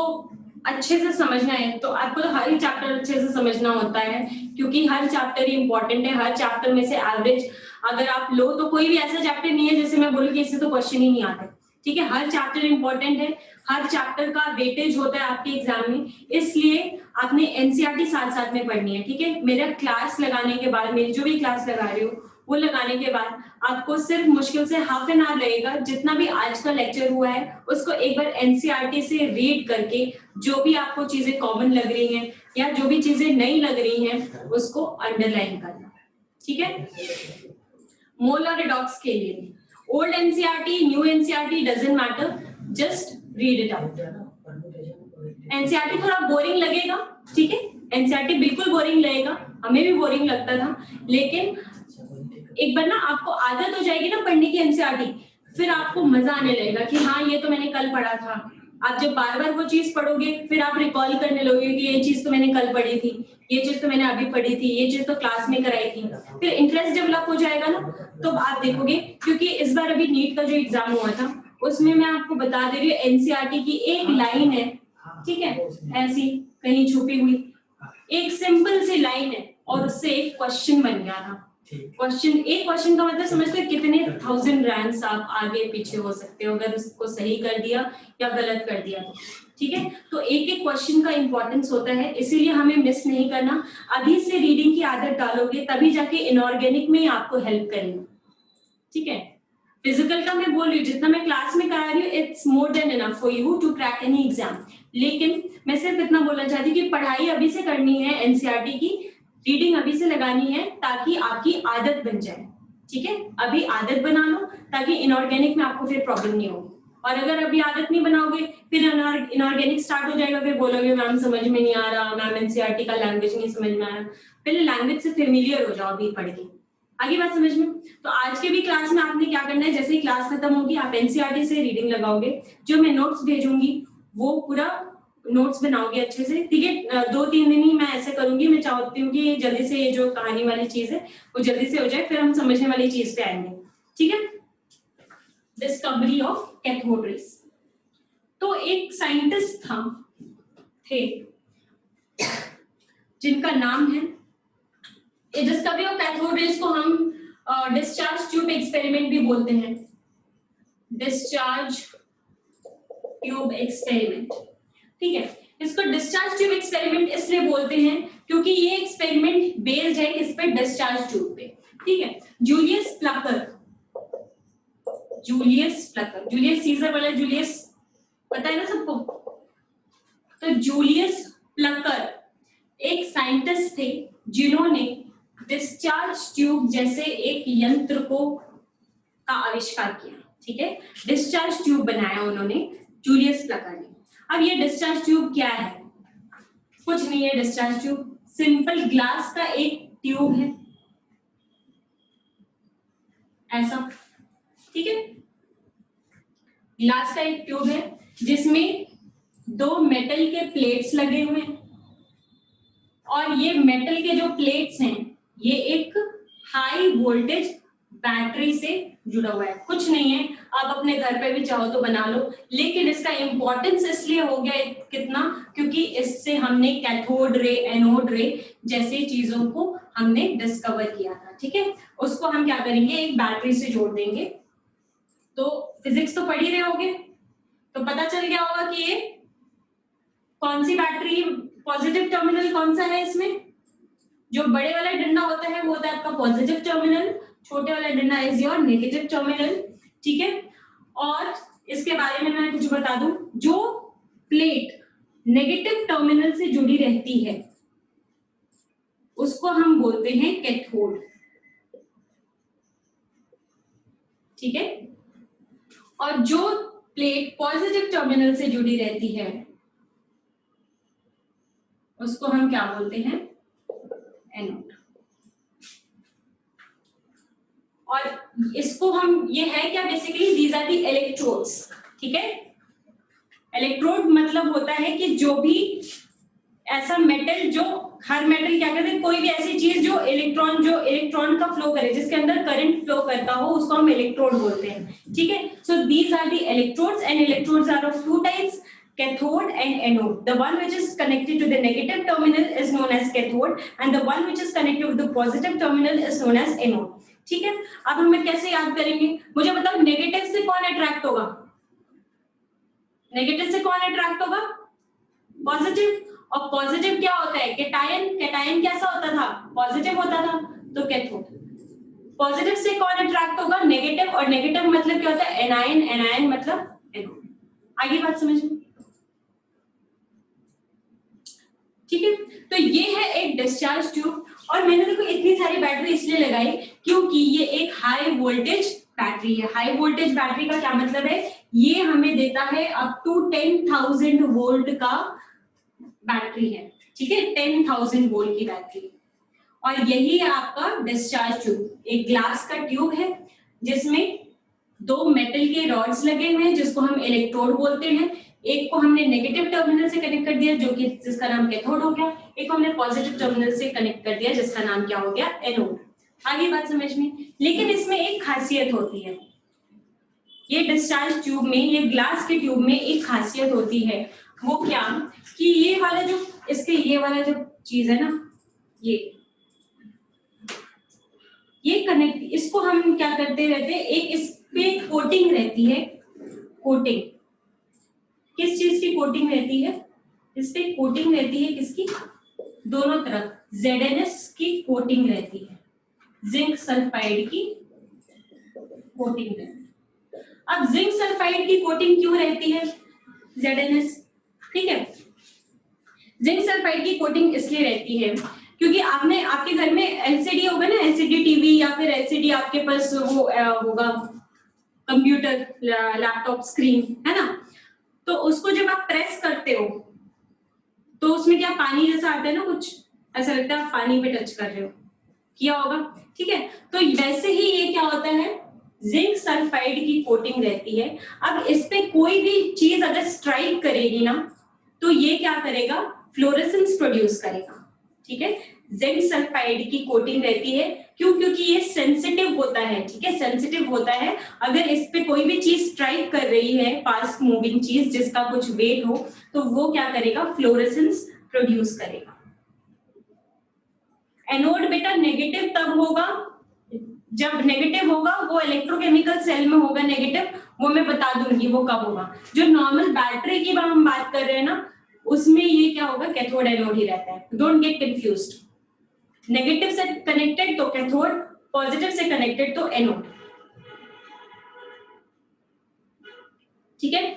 S1: अच्छे से समझना है तो आपको तो हर चैप्टर अच्छे से समझना होता है, क्योंकि हर चैप्टर ही इंपॉर्टेंट है। हर चैप्टर में से एवरेज अगर आप लो तो कोई भी ऐसा चैप्टर नहीं है जैसे मैं बोलूँ कि इससे तो क्वेश्चन ही नहीं आते, ठीक है। हर चैप्टर इंपॉर्टेंट है, हर चैप्टर का वेटेज होता है आपके एग्जाम में, इसलिए आपने एनसीईआरटी साथ साथ में पढ़नी है, ठीक है। मेरा क्लास लगाने के बाद, मेरी जो भी क्लास लगा रही हूँ वो लगाने के बाद आपको सिर्फ मुश्किल से हाफ एन आवर लगेगा, जितना भी आज का लेक्चर हुआ है उसको एक बार एनसीईआरटी से रीड करके जो भी आपको चीजें कॉमन लग रही हैं या जो भी चीजें नई लग रही हैं उसको अंडरलाइन करना, ठीक है। मोल और रिडॉक्स के लिए old NCERT, new NCERT doesn't matter, just read it out. NCERT थोड़ा बोरिंग लगेगा, ठीक है, एनसीईआरटी बिल्कुल बोरिंग लगेगा, हमें भी बोरिंग लगता था, लेकिन एक बार ना आपको आदत हो जाएगी ना पढ़ने की एनसीईआरटी, फिर आपको मजा आने लगेगा कि हाँ, ये तो मैंने कल पढ़ा था। आप जब बार बार वो चीज पढ़ोगे फिर आप रिकॉल करने लगोगे कि ये चीज तो मैंने कल पढ़ी थी, ये चीज तो मैंने अभी पढ़ी थी, ये चीज तो क्लास में कराई थी, फिर इंटरेस्ट डेवलप हो जाएगा ना। तो आप देखोगे, क्योंकि इस बार अभी नीट का जो एग्जाम हुआ था उसमें मैं आपको बता दे रही हूँ, एनसीईआरटी की एक लाइन है, ठीक है, ऐसी कहीं छुपी हुई एक सिंपल सी लाइन है और उससे एक क्वेश्चन बन गया था। क्वेश्चन, एक क्वेश्चन का मतलब समझते हो कितने 1000 रैंक्स आप आगे पीछे हो सकते हो अगर उसको सही कर दिया या गलत कर दिया तो, ठीक है। तो एक एक क्वेश्चन का इंपॉर्टेंस होता है, इसीलिए हमें मिस नहीं करना। अभी से रीडिंग की आदत डालोगे तभी जाके इनऑर्गेनिक में ही आपको हेल्प करेंगे, ठीक है। फिजिकल का मैं बोल रही हूँ, जितना मैं क्लास में करा रही हूँ it's more than enough for you to crack any exam, लेकिन मैं सिर्फ इतना बोलना चाहती हूँ कि पढ़ाई अभी से करनी है, एनसीईआरटी की रीडिंग अभी से लगानी है ताकि आपकी आदत बन जाए, ठीक है। अभी आदत बना लो ताकि इनऑर्गेनिक में आपको फिर प्रॉब्लम नहीं होगी, और अगर अभी आदत नहीं बनाओगे फिर इनऑर्गेनिक स्टार्ट हो जाएगा, फिर बोलोगे मैम समझ में नहीं आ रहा, मैम एनसीईआरटी का लैंग्वेज नहीं समझ में आ रहा। पहले लैंग्वेज से फेमिलियर हो जाओ अभी पढ़ के, आगे बात समझ में। तो आज के भी क्लास में आपने क्या करना है, जैसे ही क्लास खत्म होगी आप एनसीईआरटी से रीडिंग लगाओगे, जो मैं नोट्स भेजूंगी वो पूरा नोट्स बनाओगे अच्छे से, ठीक है। 2-3 दिन ही मैं ऐसे करूंगी, मैं चाहती हूँ कि जल्दी से ये जो कहानी वाली चीज है वो जल्दी से हो जाए, फिर हम समझने वाली चीज पे आएंगे, ठीक है। Discovery of cathode rays. तो एक साइंटिस्ट थे जिनका नाम है, डिस्कवरी ऑफ कैथोड रेज को हम डिस्चार्ज ट्यूब एक्सपेरिमेंट भी बोलते हैं, डिस्चार्ज ट्यूब एक्सपेरिमेंट, ठीक है। इसको डिस्चार्ज ट्यूब एक्सपेरिमेंट इसलिए बोलते हैं क्योंकि ये एक्सपेरिमेंट बेस्ड है किस पे, डिस्चार्ज ट्यूब पे, ठीक है। जूलियस प्लकर, जूलियस सीजर वाला जूलियस पता है ना सबको, तो जूलियस प्लकर एक साइंटिस्ट थे जिन्होंने डिस्चार्ज ट्यूब जैसे एक यंत्र का आविष्कार किया, ठीक है। डिस्चार्ज ट्यूब बनाया उन्होंने, जूलियस प्लकर ने। अब ये डिस्चार्ज ट्यूब क्या है, कुछ नहीं है। डिस्चार्ज ट्यूब सिंपल ग्लास का एक ट्यूब है ऐसा, ठीक है। ग्लास का एक ट्यूब है जिसमें 2 मेटल के प्लेट्स लगे हुए हैं, और ये मेटल के जो प्लेट्स हैं ये एक हाई वोल्टेज बैटरी से जुड़ा हुआ है। कुछ नहीं है, आप अपने घर पे भी चाहो तो बना लो, लेकिन इसका इंपॉर्टेंस इसलिए हो गया कितना, क्योंकि इससे हमने कैथोड रे, एनोड रे जैसी चीजों को हमने डिस्कवर किया था, ठीक है। उसको हम क्या करेंगे, एक बैटरी से जोड़ देंगे। तो फिजिक्स तो पढ़ ही रहे होगे, तो पता चल गया होगा कि ये कौन सी बैटरी, पॉजिटिव टर्मिनल कौन सा है इसमें, जो बड़े वाला डंडा होता है वो होता है आपका पॉजिटिव टर्मिनल, छोटे वाला डंडा इज योर नेगेटिव टर्मिनल, ठीक है। और इसके बारे में मैं कुछ बता दूं, जो प्लेट नेगेटिव टर्मिनल से जुड़ी रहती है उसको हम बोलते हैं कैथोड, ठीक है। और जो प्लेट पॉजिटिव टर्मिनल से जुड़ी रहती है उसको हम क्या बोलते हैं, एनोड। और इसको हम, ये है क्या, basically these are the electrodes, ठीक है। इलेक्ट्रोड मतलब होता है कि जो भी ऐसा मेटल, जो हर मेटल क्या करते हैं, कोई भी ऐसी चीज जो इलेक्ट्रॉन का फ्लो करे, जिसके अंदर करंट फ्लो करता हो, उसको हम इलेक्ट्रोड बोलते हैं, ठीक है। So these are the electrodes and electrodes are of two types, cathode and anode. The one which is connected to the negative terminal is known as cathode and the one which is connected with the positive terminal is known as anode, ठीक है। अब हमें कैसे याद करेंगे, मुझे बताओ negative से कौन अट्रैक्ट होगा, नेगेटिव से कौन अट्रैक्ट होगा, पॉजिटिव। और पॉजिटिव क्या होता है, कैटायन, कैटायन कैसा होता था, पॉजिटिव होता था, तो कैथोड। पॉजिटिव से कौन अट्रैक्ट होगा, नेगेटिव, और नेगेटिव मतलब क्या होता है, एनायन, एनायन मतलब एनोड। आगे बात समझ में, ठीक है। तो ये है एक डिस्चार्ज ट्यूब, और मैंने देखो इतनी सारी बैटरी इसलिए लगाई क्योंकि ये एक हाई वोल्टेज बैटरी है। हाई वोल्टेज बैटरी का क्या मतलब है, ये हमें देता है अप टू 10,000 वोल्ट का बैटरी है, ठीक है, 10,000 वोल्ट की बैटरी। और यही है आपका डिस्चार्ज ट्यूब, एक ग्लास का ट्यूब है जिसमें दो मेटल के रॉड्स लगे हुए हैं जिसको हम इलेक्ट्रोड बोलते हैं। एक को हमने नेगेटिव टर्मिनल से कनेक्ट कर दिया जो कि जिसका नाम कैथोड हो गया, एक को हमने पॉजिटिव टर्मिनल से कनेक्ट कर दिया जिसका नाम क्या हो गया, एनोड। आगे बात समझ में, लेकिन इसमें एक खासियत होती है, ये डिस्चार्ज ट्यूब में, ये ग्लास के ट्यूब में एक खासियत होती है, वो क्या, कि ये वाला जो इसके ये वाला जो चीज है ना, ये कनेक्ट, इसको हम क्या करते रहते हैं, एक इस पे कोटिंग रहती है, कोटिंग, किस चीज की कोटिंग रहती है, इस पे कोटिंग रहती है, किसकी, दोनों तरफ ZnS की कोटिंग रहती है, जिंक सल्फाइड की कोटिंग रहती है। अब जिंक सल्फाइड की कोटिंग क्यों रहती है, ZnS, ठीक है। जिंक सल्फाइड की कोटिंग इसलिए रहती है क्योंकि आपने, आपके घर में एलसीडी होगा ना, एलसीडी टीवी या फिर एलसीडी आपके पास वो होगा, कंप्यूटर, लैपटॉप स्क्रीन है ना, तो उसको जब आप प्रेस करते हो तो उसमें क्या पानी जैसा आता है ना, कुछ ऐसा लगता है आप पानी पे टच कर रहे हो, किया होगा, ठीक है। तो वैसे ही ये क्या होता है, जिंक सल्फाइड की कोटिंग रहती है। अब इस पे कोई भी चीज अगर स्ट्राइक करेगी ना तो ये क्या करेगा, फ्लोरेसेंस प्रोड्यूस करेगा, ठीक है। जिंक सल्फाइड की कोटिंग रहती है, क्यों, क्योंकि ये सेंसिटिव होता है, ठीक है, सेंसिटिव होता है। अगर इस पे कोई भी चीज स्ट्राइक कर रही है, फास्ट मूविंग चीज जिसका कुछ वेट हो, तो वो क्या करेगा, फ्लोरेसेंस प्रोड्यूस करेगा। एनोड बेटा नेगेटिव तब होगा जब, नेगेटिव होगा वो इलेक्ट्रोकेमिकल सेल में होगा नेगेटिव, वो मैं बता दूंगी वो कब होगा। जो नॉर्मल बैटरी की हम बात कर रहे हैं ना, उसमें ये क्या होगा, कैथोड एनोड ही रहता है, डोंट गेट कंफ्यूज्ड। नेगेटिव से कनेक्टेड तो कैथोड, पॉजिटिव से कनेक्टेड तो एनोड, ठीक है,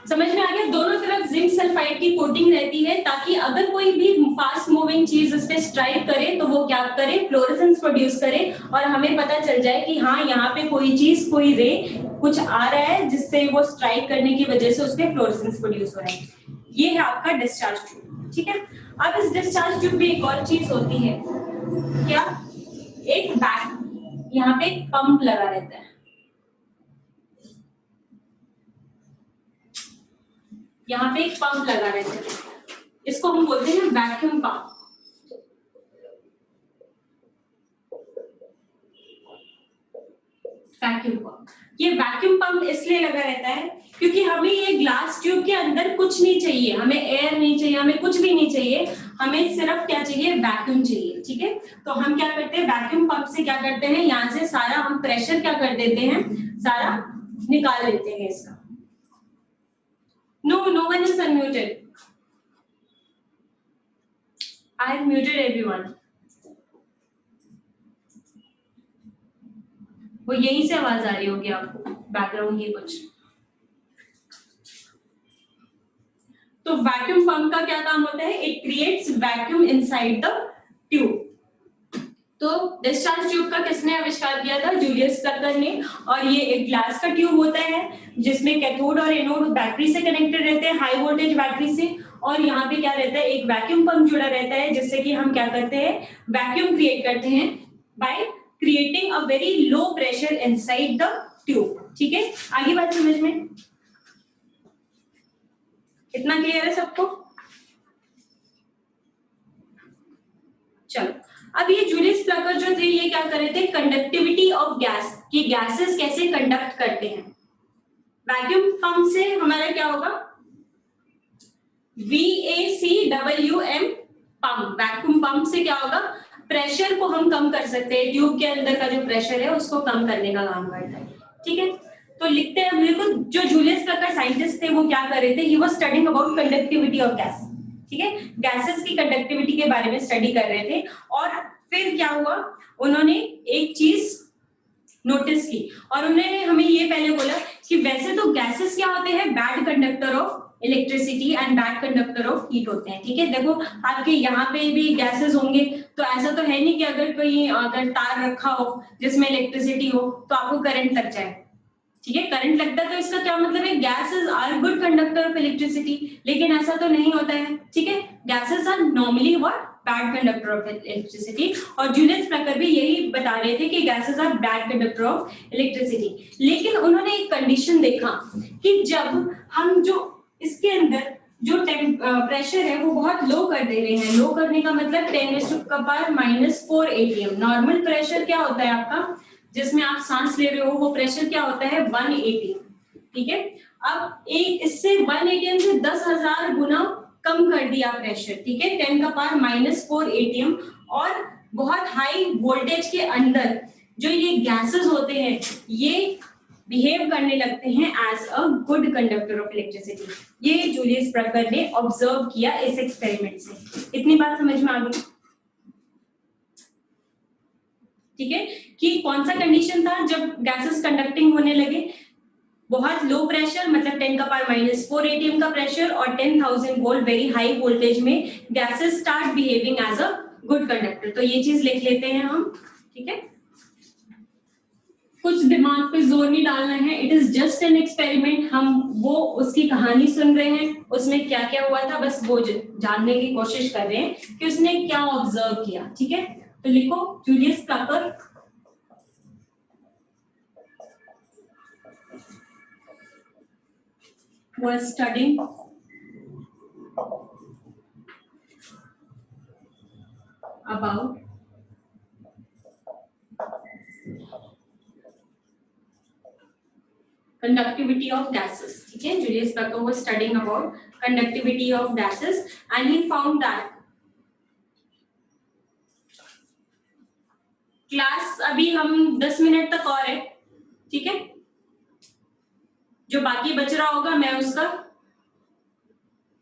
S1: समझ में आ गया। दोनों तरफ जिंक सल्फाइड की कोटिंग रहती है ताकि अगर कोई भी फास्ट मूविंग चीज उस पे स्ट्राइक करे तो वो क्या करे, फ्लोरेसेंस प्रोड्यूस करे, और हमें पता चल जाए कि हाँ यहाँ पे कोई चीज, कोई रे कुछ आ रहा है जिससे वो स्ट्राइक करने की वजह से उसपे फ्लोरेसेंस प्रोड्यूस हो रहा है। ये है आपका डिस्चार्ज ट्यूब, ठीक है। अब इस डिस्चार्ज ट्यूब में एक और चीज होती है, क्या, एक बैक, यहाँ पे एक पंप लगा रहता है, यहाँ पे एक पंप लगा रहता है, इसको हम बोलते हैं वैक्यूम पंप। वैक्यूम पंप, ये वैक्यूम पंप इसलिए लगा रहता है क्योंकि हमें ये ग्लास ट्यूब के अंदर कुछ नहीं चाहिए, हमें एयर नहीं चाहिए, हमें कुछ भी नहीं चाहिए, हमें सिर्फ क्या चाहिए, वैक्यूम चाहिए, ठीक है। तो हम क्या करते हैं, वैक्यूम पंप से क्या करते हैं, यहाँ से सारा हम प्रेशर क्या कर देते हैं, सारा निकाल लेते हैं इसका। No one is unmuted. I have muted everyone. वो यहीं से आवाज आ रही होगी आपको बैकग्राउंड की कुछ। तो वैक्यूम पंप का क्या काम होता है? It creates vacuum inside the tube. तो डिस्चार्ज ट्यूब का किसने आविष्कार किया था? जूलियस प्लकर ने। और ये एक ग्लास का ट्यूब होता है जिसमें कैथोड और एनोड बैटरी से कनेक्टेड रहते हैं, हाई वोल्टेज बैटरी से। और यहाँ पे क्या रहता है? एक वैक्यूम पंप जुड़ा रहता है जिससे कि हम क्या करते हैं? वैक्यूम क्रिएट करते हैं by creating a very low pressure inside the tube. ठीक है, आगे बात समझ में? इतना क्लियर है सबको? चलो, अब ये जूलियस प्लकर जो थे ये क्या कर रहे थे? कंडक्टिविटी ऑफ गैस, कि गैसेस कैसे कंडक्ट करते हैं। वैक्यूम पंप से हमारा क्या होगा? VACWM pump. वैक्यूम पंप से क्या होगा? प्रेशर को हम कम कर सकते हैं, ट्यूब के अंदर का जो प्रेशर है उसको कम करने का काम करता है। ठीक है, तो लिखते हैं मेरे को, जो जूलियस प्लकर साइंटिस्ट थे वो क्या कर रहे थे? He was studying about conductivity of gas. ठीक है, गैसेस की कंडक्टिविटी के बारे में स्टडी कर रहे थे। और फिर क्या हुआ? उन्होंने एक चीज नोटिस की और उन्होंने हमें ये पहले बोला कि वैसे तो गैसेस क्या होते हैं? Bad conductor of electricity and bad conductor of heat होते हैं। ठीक है, देखो आपके यहाँ पे भी गैसेस होंगे, तो ऐसा तो है नहीं कि अगर तार रखा हो जिसमें इलेक्ट्रिसिटी हो तो आपको करंट लग जाए। ठीक है, करंट लगता है तो इसका क्या मतलब है? Gases are good conductor of electricity, लेकिन ऐसा तो नहीं होता है। ठीक है, gases are normally what? Bad conductor of electricity. और जूलियस प्लकर भी यही बता रहे थे कि gases are bad conductor of electricity. लेकिन उन्होंने एक कंडीशन देखा कि जब हम जो इसके अंदर जो प्रेशर है वो बहुत लो कर दे रहे हैं। लो करने का मतलब 10⁻⁻⁴ atm। नॉर्मल प्रेशर क्या होता है आपका, जिसमें आप सांस ले रहे हो, वो प्रेशर क्या होता है? 1 atm। ठीक है, अब एक इससे 1 atm से 10,000 गुना कम कर दिया प्रेशर। ठीक है, 10⁻⁻⁴ atm। और बहुत हाई वोल्टेज के अंदर जो ये गैसेस होते हैं ये बिहेव करने लगते हैं as a good conductor of electricity. ये जूलियस प्लकर ने ऑब्जर्व किया इस एक्सपेरिमेंट से। इतनी बात समझ में आ गई? ठीक है, कि कौन सा कंडीशन था जब गैसेस कंडक्टिंग होने लगे? बहुत लो प्रेशर मतलब 10⁻⁴ atm का प्रेशर और 10,000 वोल्ट वेरी हाई वोल्टेज में gases start behaving as a good conductor. तो ये चीज लिख लेते हैं हम। ठीक है, कुछ दिमाग पे जोर नहीं डालना है, it is just an experiment. हम वो उसकी कहानी सुन रहे हैं, उसमें क्या क्या हुआ था बस वो जानने की कोशिश कर रहे हैं कि उसने क्या ऑब्जर्व किया। ठीक है, तो लिखो Julius Plucker was studying about conductivity of gases. ठीक है, Julius Becker was studying about conductivity of gases and he found that class अभी हम 10 मिनट तक और है। ठीक है, जो बाकी बच रहा होगा मैं उसका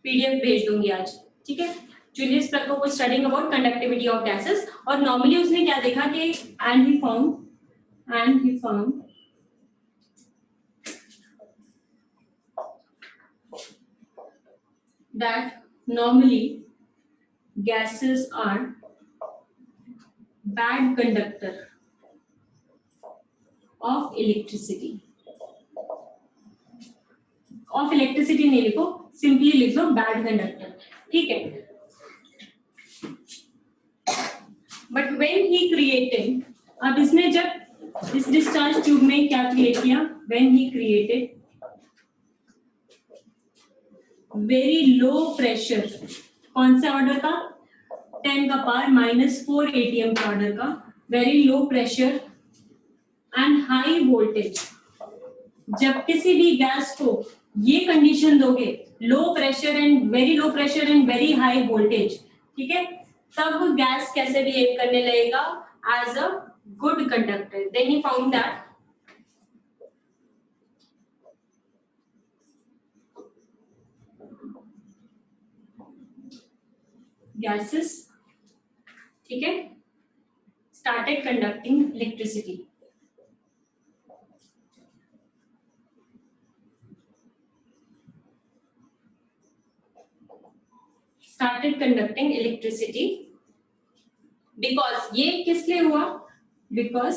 S1: पीडीएफ भेज दूंगी आज। ठीक है, Julius Plucker was studying about conductivity of gases और नॉर्मली उसने क्या देखा कि and he found that normally gases are bad conductor of electricity। Of electricity नहीं लिखो, सिंपली लिख दो बैड कंडक्टर। ठीक है, बट व्हेन ही क्रिएटेड, अब इसने जब इस डिस्चार्ज ट्यूब में क्या क्रिएट किया? When he created very low pressure, कौन से ऑर्डर का? 10⁻⁻⁴ atm के ऑर्डर का very low pressure and high voltage. जब किसी भी गैस को ये कंडीशन दोगे, low pressure and very high voltage, ठीक है, तब गैस कैसे बिहेव करने लगेगा? As a good conductor. Then he found that gases ठीक है, started conducting electricity. Started conducting electricity because, ये किस लिए हुआ? Because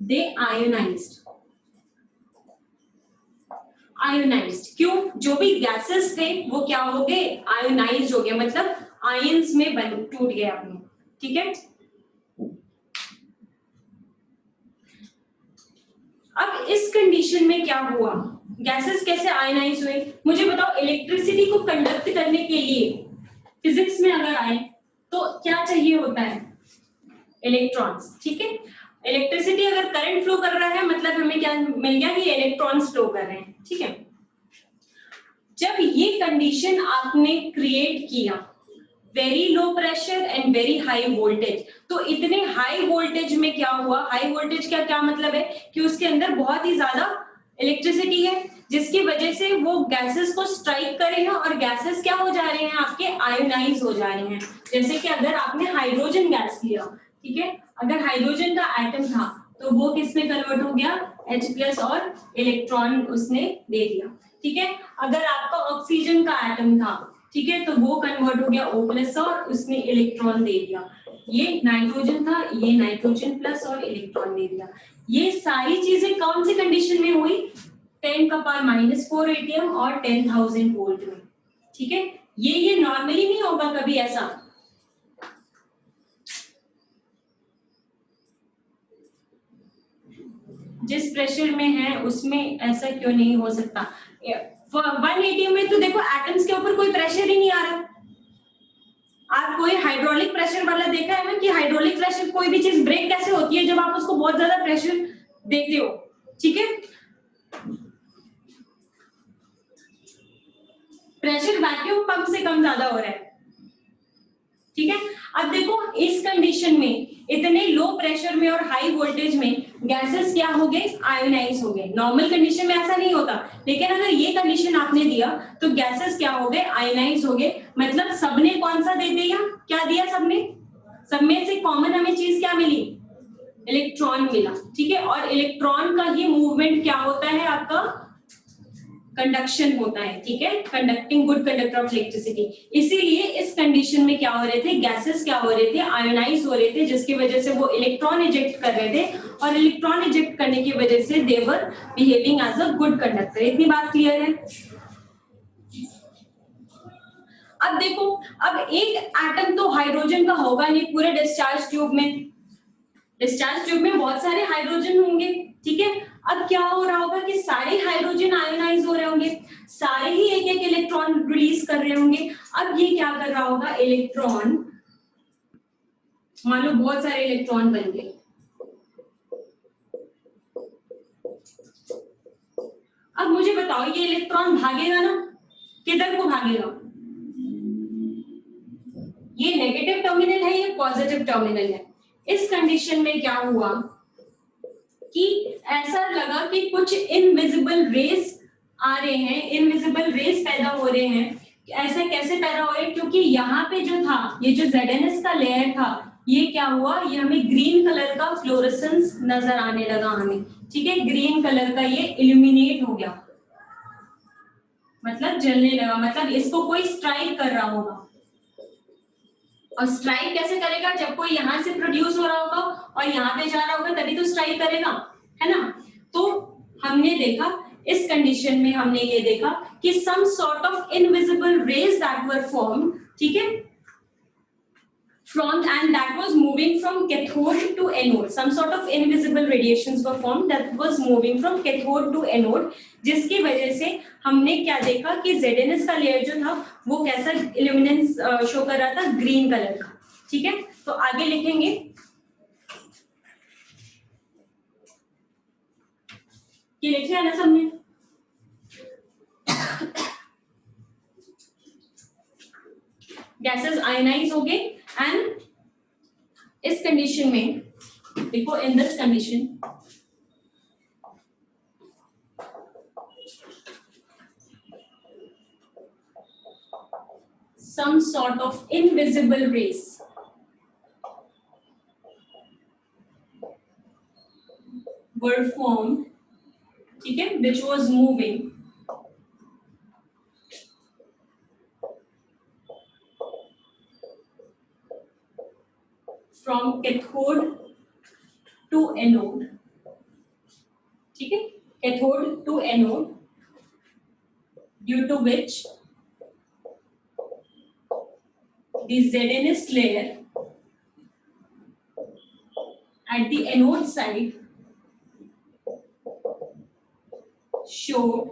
S1: they ionised. आयोनाइज्ड क्यों? जो भी गैसेस थे वो क्या हो गए? आयोनाइज्ड हो गए, मतलब आयंस में बन टूट गए अपने। ठीक है, अब इस कंडीशन में क्या हुआ? गैसेस कैसे आयनाइज हुए? मुझे बताओ, इलेक्ट्रिसिटी को कंडक्ट करने के लिए फिजिक्स में अगर आए तो क्या चाहिए होता है? इलेक्ट्रॉन्स। ठीक है, इलेक्ट्रिसिटी अगर करंट फ्लो कर रहा है मतलब हमें क्या मिल गया कि इलेक्ट्रॉन्स फ्लो कर रहे हैं। ठीक है, जब ये कंडीशन आपने क्रिएट किया, very low pressure and very high voltage, तो इतने हाई वोल्टेज में क्या हुआ? हाई वोल्टेज का क्या मतलब है कि उसके अंदर बहुत ही ज्यादा इलेक्ट्रिसिटी है, जिसकी वजह से वो गैसेस को स्ट्राइक करे हैं और गैसेस क्या हो जा रहे हैं? आपके आयोनाइज हो जा रहे हैं। जैसे कि अगर आपने हाइड्रोजन गैस लिया, ठीक है, अगर हाइड्रोजन का एटम था तो वो किस में कन्वर्ट हो गया? H+ और इलेक्ट्रॉन उसने दे दिया। ठीक है, अगर आपका ऑक्सीजन का एटम था, ठीक है, तो वो कन्वर्ट हो गया O+ और उसने इलेक्ट्रॉन दे दिया। ये नाइट्रोजन था, ये नाइट्रोजन प्लस और इलेक्ट्रॉन दे दिया। ये सारी चीजें कौन सी कंडीशन में हुई? 10⁻⁴ एटीएम और 10,000 वोल्ट में। ठीक है, ये नॉर्मली नहीं होगा कभी ऐसा। जिस प्रेशर में है उसमें ऐसा क्यों नहीं हो सकता? 1 एटीएम में तो देखो एटम्स के ऊपर कोई प्रेशर ही नहीं आ रहा। आप कोई हाइड्रोलिक प्रेशर वाला देखा है ना कि हाइड्रोलिक प्रेशर, कोई भी चीज ब्रेक कैसे होती है? जब आप उसको बहुत ज्यादा प्रेशर देते हो। ठीक है, प्रेशर वैक्यूम पंप से कम ज्यादा हो रहा है। ठीक है, अब देखो इस कंडीशन में इतने लो प्रेशर में और हाई वोल्टेज में गैसेस क्या हो गए? आयोनाइज हो गए। नॉर्मल कंडीशन में ऐसा नहीं होता, लेकिन अगर ये कंडीशन आपने दिया तो गैसेस क्या हो गए? आयोनाइज हो गए। मतलब सबने कौन सा दे दिया? क्या दिया सबने? सब में से कॉमन हमें चीज क्या मिली? इलेक्ट्रॉन मिला। ठीक है, और इलेक्ट्रॉन का ही मूवमेंट क्या होता है? आपका कंडक्शन होता है। ठीक है, conducting good conductor of electricity. इसीलिए इस कंडीशन में क्या हो रहे थे? गैसेस क्या हो रहे थे? आयोनाइज हो रहे थे, जिसकी वजह से वो इलेक्ट्रॉन इजेक्ट कर रहे थे, और इलेक्ट्रॉन इजेक्ट करने की वजह से they were behaving as a good conductor. इतनी बात क्लियर है? अब देखो, अब एक एटम तो हाइड्रोजन का होगा नहीं पूरे डिस्चार्ज ट्यूब में। डिस्चार्ज ट्यूब में बहुत सारे हाइड्रोजन होंगे। ठीक है, अब क्या हो रहा होगा कि सारे हाइड्रोजन आयोनाइज हो रहे होंगे, सारे ही एक एक इलेक्ट्रॉन रिलीज कर रहे होंगे। अब ये क्या कर रहा होगा? इलेक्ट्रॉन, मान लो बहुत सारे इलेक्ट्रॉन बन गए। अब मुझे बताओ, ये इलेक्ट्रॉन भागेगा ना? किधर को भागेगा? ये नेगेटिव टर्मिनल है, ये पॉजिटिव टर्मिनल है। इस कंडीशन में क्या हुआ कि ऐसा लगा कि कुछ इनविजिबल रेस आ रहे हैं, इनविजिबल रेस पैदा हो रहे हैं। ऐसा कैसे पैदा हो रहे हैं? क्योंकि यहाँ पे जो था, ये जो ZNS का लेयर था, ये क्या हुआ? ये हमें ग्रीन कलर का फ्लोरेसेंस नजर आने लगा हमें। ठीक है, ग्रीन कलर का ये इल्यूमिनेट हो गया, मतलब जलने लगा, मतलब इसको कोई स्ट्राइक कर रहा होगा। और स्ट्राइक कैसे करेगा? जब कोई यहाँ से प्रोड्यूस हो रहा होगा और यहाँ पे जा रहा होगा तभी तो स्ट्राइक करेगा, है ना? तो हमने देखा, इस कंडीशन में हमने ये देखा कि some sort of invisible rays that were form, ठीक है, from and that was moving from cathode to anode. Some sort of invisible radiations were formed that was moving from cathode to anode, जिसकी वजह से हमने क्या देखा कि ZNS का लेयर जो था वो कैसा इल्यूमिनेंस शो कर रहा था? ग्रीन कलर का। ठीक है, तो आगे लिखेंगे, ये लिखे है ना सबने? गैसेस आयनाइज हो गए एंड इस कंडीशन में देखो, in this condition some sort of invisible rays were formed, ठीक है, which was moving from cathode to anode, ठीक है, cathode to anode, due to which the ZNS layer at the anode side showed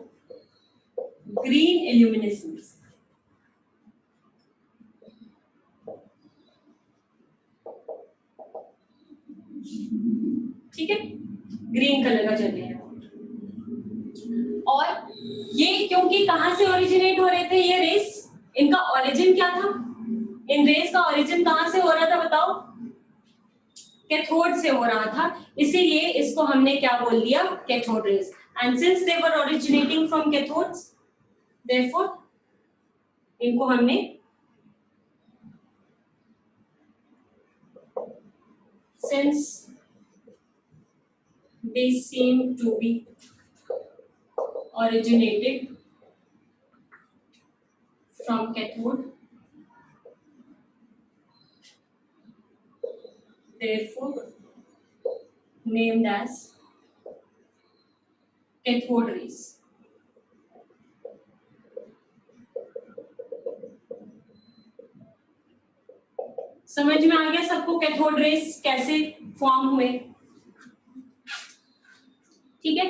S1: green illuminescence. ठीक है, green colour का जल रहा है। और ये क्योंकि कहां से ओरिजिनेट हो रहे थे ये रेस, इनका ओरिजिन क्या था, इन रेस का ओरिजिन कहां से हो रहा था बताओ, कैथोड से हो रहा था, इसीलिए इसको हमने क्या बोल दिया, cathode rays. And since they were originating from cathodes, therefore इनको हमने since they seem to be originated from cathode, therefore named as cathode rays. समझ में आ गया सबको कैथोड रेस कैसे फॉर्म हुए, ठीक है।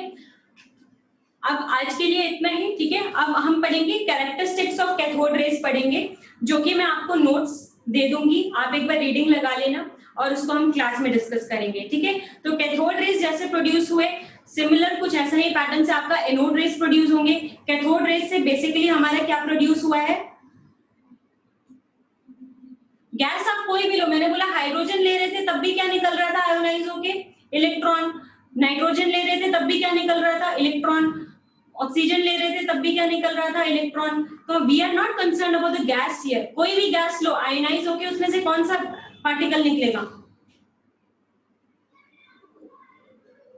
S1: अब आज के लिए इतना ही, ठीक है। अब हम पढ़ेंगे कैरेक्टरिस्टिक्स ऑफ कैथोड रेस पढ़ेंगे, जो कि मैं आपको नोट्स दे दूंगी, आप एक बार रीडिंग लगा लेना और उसको हम क्लास में डिस्कस करेंगे, ठीक है। तो कैथोड रेस जैसे प्रोड्यूस हुए, सिमिलर कुछ ऐसा ही पैटर्न से आपका एनोड रेस प्रोड्यूस होंगे। कैथोड रेस से बेसिकली हमारा क्या प्रोड्यूस हुआ है, गैस आप कोई भी लो, मैंने बोला हाइड्रोजन ले रहे थे तब भी क्या निकल रहा था, आयोनाइज होके इलेक्ट्रॉन, नाइट्रोजन ले रहे थे तब भी क्या निकल रहा था, इलेक्ट्रॉन, ऑक्सीजन ले रहे थे तब भी क्या निकल रहा था, इलेक्ट्रॉन। तो we are not concern about the gas here, कोई भी गैस लो, आयोनाइज होके उसमें से कौन सा पार्टिकल निकलेगा।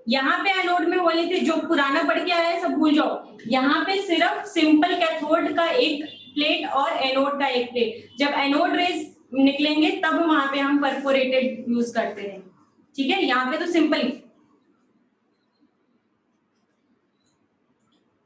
S1: यहाँ पे एनोड में बोले थे, जो पुराना पढ़ के आया है सब भूल जाओ, यहाँ पे सिर्फ सिंपल कैथोड का एक प्लेट और एनोड का एक प्लेट, जब एनोड रेज निकलेंगे तब वहां पे हम परफोरेटेड यूज करते हैं, ठीक है। यहाँ पे तो सिंपल,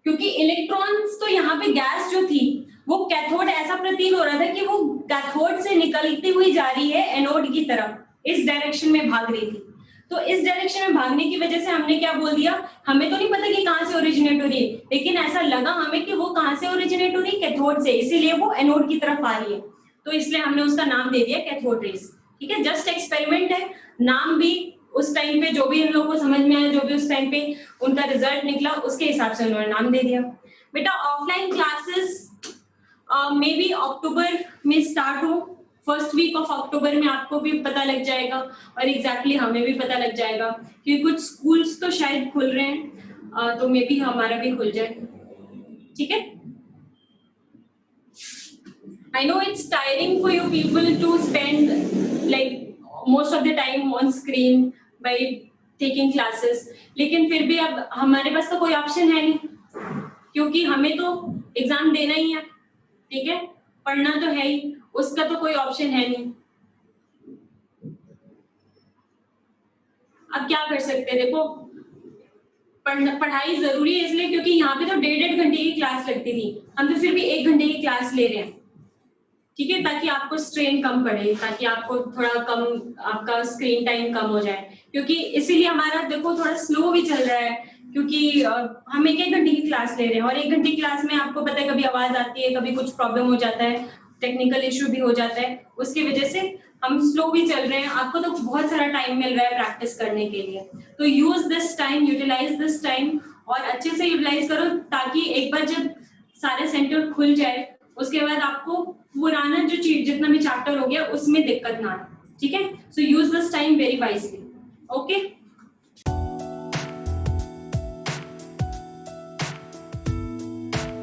S1: क्योंकि इलेक्ट्रॉन्स तो यहाँ पे गैस जो थी वो कैथोड, ऐसा प्रतीत हो रहा था कि वो कैथोड से निकलती हुई जा रही है एनोड की तरफ, इस डायरेक्शन में भाग रही थी। तो इस डायरेक्शन में भागने की वजह से हमने क्या बोल दिया, हमें तो नहीं पता कि कहां से ओरिजिनेट हो रही है, लेकिन ऐसा लगा हमें कि वो कहां से ओरिजिनेट हो रही है, कैथोड से, इसीलिए वो एनोड की तरफ आ रही है, तो इसलिए हमने उसका नाम दे दिया कैथोड रेस, ठीक है। जस्ट एक्सपेरिमेंट है, नाम भी उस टाइम पे जो भी इन लोगों को समझ में आया, जो भी उस टाइम पे उनका रिजल्ट निकला उसके हिसाब से उन्होंने नाम दे दिया। बेटा ऑफलाइन क्लासेस मे बी अक्टूबर में स्टार्ट हो, फर्स्ट वीक ऑफ अक्टूबर में आपको भी पता लग जाएगा और एग्जैक्टली हमें भी पता लग जाएगा, क्योंकि कुछ स्कूल्स तो शायद खुल रहे हैं, तो मे बी हमारा भी खुल जाए, ठीक है। I know it's tiring for you people to spend like most of the time on screen by taking classes, लेकिन फिर भी अब हमारे पास तो कोई ऑप्शन है नहीं, क्योंकि हमें तो एग्जाम देना ही है, ठीक है, पढ़ना तो है ही, उसका तो कोई ऑप्शन है नहीं। अब क्या कर सकते हैं, देखो पढ़ाई जरूरी है इसलिए क्योंकि यहाँ पे तो 1.5 घंटे की क्लास लगती थी, हम तो फिर भी 1 घंटे की क्लास ले रहे हैं, ठीक है, ताकि आपको स्ट्रेन कम पड़े, ताकि आपको थोड़ा कम, आपका स्क्रीन टाइम कम हो जाए, क्योंकि इसीलिए हमारा देखो थोड़ा स्लो भी चल रहा है, क्योंकि हम 1 घंटे की क्लास ले रहे हैं और 1 घंटे की क्लास में आपको पता है कभी आवाज आती है, कभी कुछ प्रॉब्लम हो जाता है, टेक्निकल इश्यू भी हो जाता है, उसकी वजह से हम स्लो भी चल रहे हैं। आपको तो बहुत सारा टाइम मिल रहा है प्रैक्टिस करने के लिए, तो use this time, utilize this time और अच्छे से यूटिलाइज करो, ताकि एक बार जब सारे सेंटर खुल जाए उसके बाद आपको पुराना जो चीज जितना भी चैप्टर हो गया उसमें दिक्कत ना आए, ठीक है। So use this time very wisely, okay.